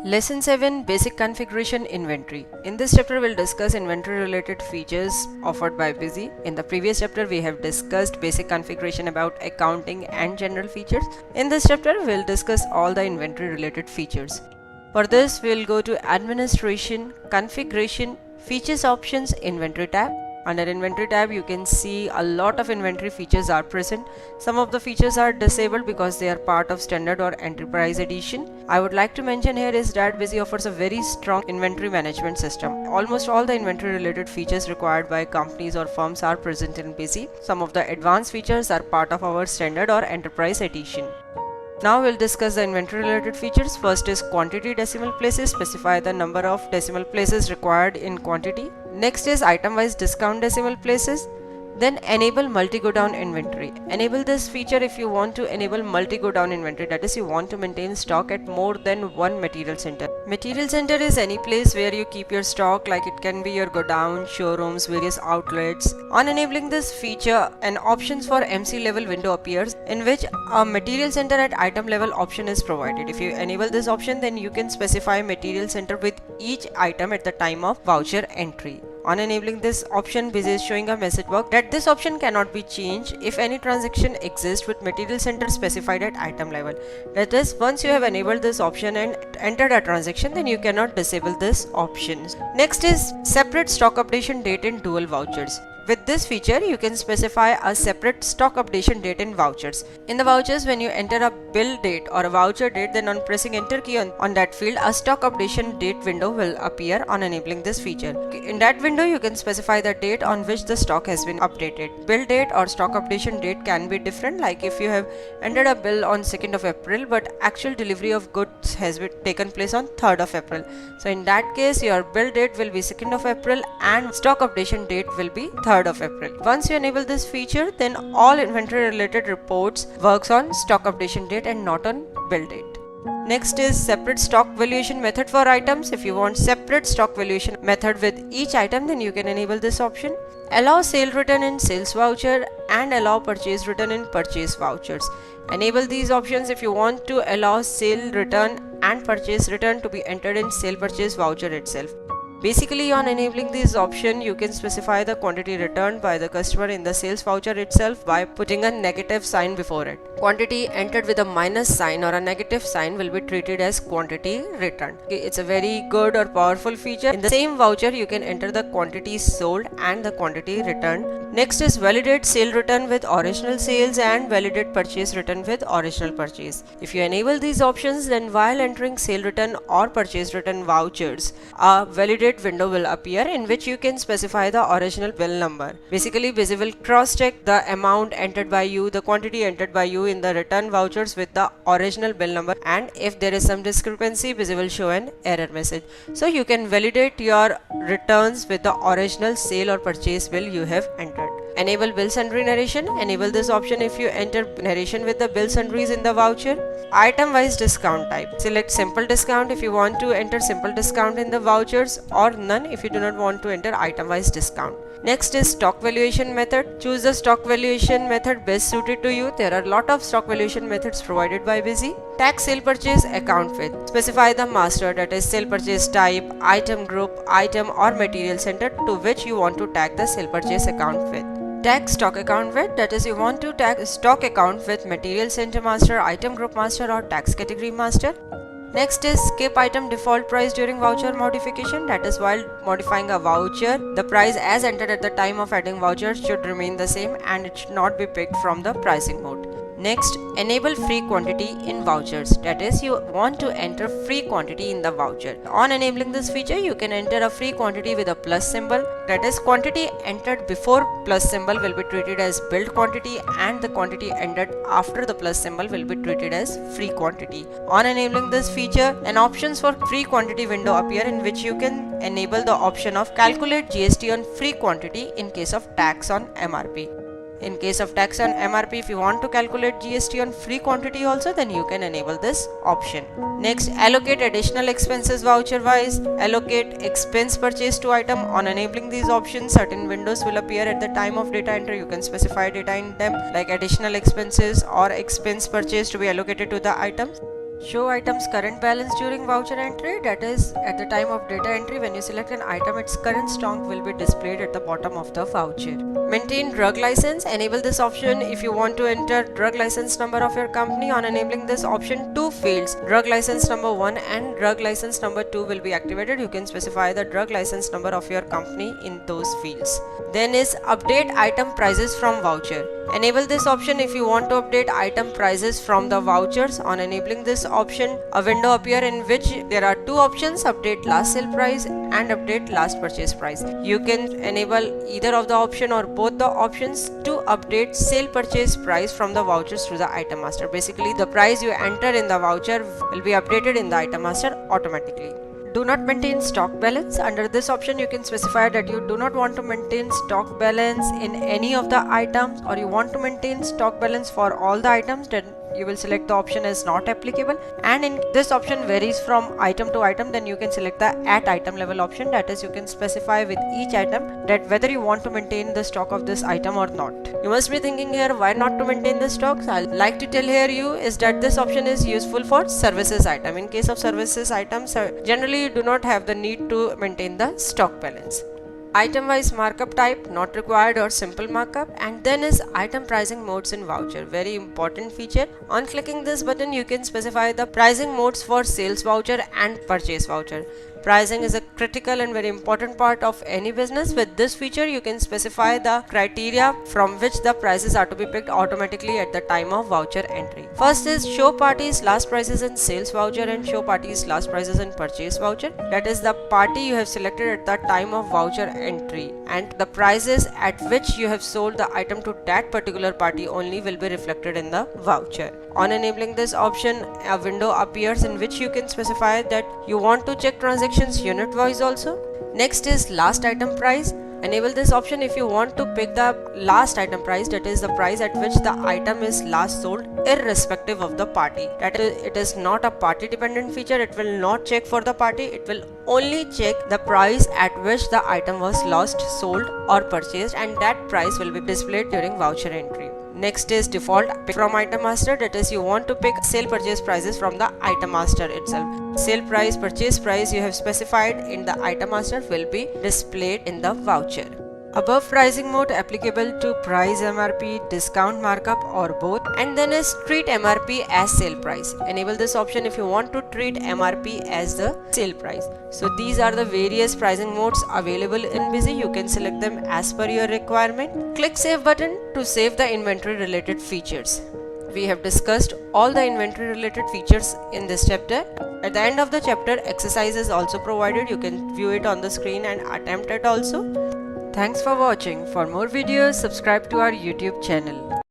Lesson 7 Basic Configuration Inventory. In this chapter, we'll discuss inventory related features offered by Busy. In the previous chapter, we have discussed basic configuration about accounting and general features. In this chapter, we'll discuss all the inventory related features. For this, we'll go to Administration, Configuration, Features Options, Inventory tab. Under Inventory tab, you can see a lot of inventory features are present. Some of the features are disabled because they are part of Standard or Enterprise Edition. I would like to mention here is that Busy offers a very strong inventory management system. Almost all the inventory related features required by companies or firms are present in Busy. Some of the advanced features are part of our Standard or Enterprise Edition. Now we'll discuss the inventory related features. First is quantity decimal places. Specify the number of decimal places required in quantity. Next is item wise discount decimal places. Then enable multi-go down inventory. Enable this feature if you want to enable multi-go down inventory, that is you want to maintain stock at more than one material center. Material center is any place where you keep your stock, like it can be your go down, showrooms, various outlets. On enabling this feature, an options for MC level window appears in which a material center at item level option is provided. If you enable this option, then you can specify material center with each item at the time of voucher entry. On enabling this option, Busy is showing a message box that this option cannot be changed if any transaction exists with material center specified at item level. That is, once you have enabled this option and entered a transaction, then you cannot disable this option. Next is separate stock updation date in dual vouchers. With this feature, you can specify a separate stock updation date in vouchers. In the vouchers, when you enter a bill date or a voucher date, then on pressing enter key on that field, a stock updation date window will appear on enabling this feature. In that window, you can specify the date on which the stock has been updated. Bill date or stock updation date can be different, like if you have entered a bill on 2nd of April, but actual delivery of goods has been taken place on 3rd of April. So in that case, your bill date will be 2nd of April and stock updation date will be 3rd of April. Once you enable this feature, then all inventory related reports works on stock updation date and not on bill date. Next is separate stock valuation method for items. If you want separate stock valuation method with each item, then you can enable this option. Allow sale return in sales voucher and allow purchase return in purchase vouchers. Enable these options if you want to allow sale return and purchase return to be entered in sale purchase voucher itself. Basically, on enabling this option, you can specify the quantity returned by the customer in the sales voucher itself by putting a negative sign before it. Quantity entered with a minus sign or a negative sign will be treated as quantity returned. It's a very good or powerful feature. In the same voucher, you can enter the quantity sold and the quantity returned. Next is validate sale return with original sales and validate purchase return with original purchase. If you enable these options, then while entering sale return or purchase return vouchers, a validate window will appear in which you can specify the original bill number. Basically, Busy will cross-check the amount entered by you, the quantity entered by you in the return vouchers with the original bill number, and if there is some discrepancy, Busy will show an error message. So you can validate your returns with the original sale or purchase bill you have entered. Enable bill sundry narration. Enable this option if you enter narration with the bill sundries in the voucher. Item wise discount type. Select simple discount if you want to enter simple discount in the vouchers, or none if you do not want to enter item wise discount. Next is stock valuation method. Choose the stock valuation method best suited to you. There are a lot of stock valuation methods provided by Busy. Tag sale purchase account with. Specify the master, that is sale purchase type, item group, item or material center to which you want to tag the sale purchase account with. Tag stock account with, that is you want to tag stock account with material center master, item group master or tax category master. Next is skip item default price during voucher modification, that is while modifying a voucher, the price as entered at the time of adding voucher should remain the same and it should not be picked from the pricing mode. Next, enable free quantity in vouchers, that is you want to enter free quantity in the voucher. On enabling this feature, you can enter a free quantity with a plus symbol, that is quantity entered before plus symbol will be treated as billed quantity and the quantity entered after the plus symbol will be treated as free quantity. On enabling this feature, an options for free quantity window appear in which you can enable the option of calculate GST on free quantity in case of tax on MRP. In case of tax on MRP, if you want to calculate GST on free quantity also, then you can enable this option. Next, allocate additional expenses voucher wise. Allocate expense purchase to item. On enabling these options, certain windows will appear at the time of data entry. You can specify data in them like additional expenses or expense purchase to be allocated to the items. Show item's current balance during voucher entry, that is at the time of data entry when you select an item, its current stock will be displayed at the bottom of the voucher. Maintain drug license. Enable this option if you want to enter drug license number of your company. On enabling this option, two fields, drug license number 1 and drug license number 2 will be activated. You can specify the drug license number of your company in those fields. Then is update item prices from voucher. Enable this option if you want to update item prices from the vouchers. On enabling this option, a window appear in which there are two options, update last sale price and update last purchase price. You can enable either of the option or both the options to update sale purchase price from the vouchers to the item master. Basically, the price you enter in the voucher will be updated in the item master automatically. Do not maintain stock balance. Under this option, you can specify that you do not want to maintain stock balance in any of the items, or you want to maintain stock balance for all the items. Then you will select the option as not applicable, and in this option varies from item to item. Then you can select the at item level option, that is you can specify with each item that whether you want to maintain the stock of this item or not. You must be thinking here, why not to maintain the stocks? I'd like to tell here you is that this option is useful for services item. In case of services items, generally you do not have the need to maintain the stock balance. Item wise markup type, not required or simple markup. And then is item pricing modes in voucher, very important feature. On clicking this button, you can specify the pricing modes for sales voucher and purchase voucher. Pricing is a critical and very important part of any business. With this feature, you can specify the criteria from which the prices are to be picked automatically at the time of voucher entry. First is show parties last prices in sales voucher and show parties last prices in purchase voucher. That is the party you have selected at the time of voucher entry, and the prices at which you have sold the item to that particular party only will be reflected in the voucher. On enabling this option, a window appears in which you can specify that you want to check transactions unit wise also. Next is last item price. Enable this option if you want to pick the last item price, that is the price at which the item is last sold irrespective of the party. That is, it is not a party dependent feature. It will not check for the party. It will only check the price at which the item was last sold or purchased, and that price will be displayed during voucher entry. Next is default pick from item master, that is you want to pick sale purchase prices from the item master itself. Sale price, purchase price you have specified in the item master will be displayed in the voucher. Above pricing mode applicable to price, MRP, discount, markup or both. And then is treat MRP as sale price. Enable this option if you want to treat MRP as the sale price. So these are the various pricing modes available in Busy. You can select them as per your requirement. Click save button to save the inventory related features. We have discussed all the inventory related features in this chapter. At the end of the chapter, exercise is also provided. You can view it on the screen and attempt it also. Thanks for watching. For more videos, subscribe to our YouTube channel.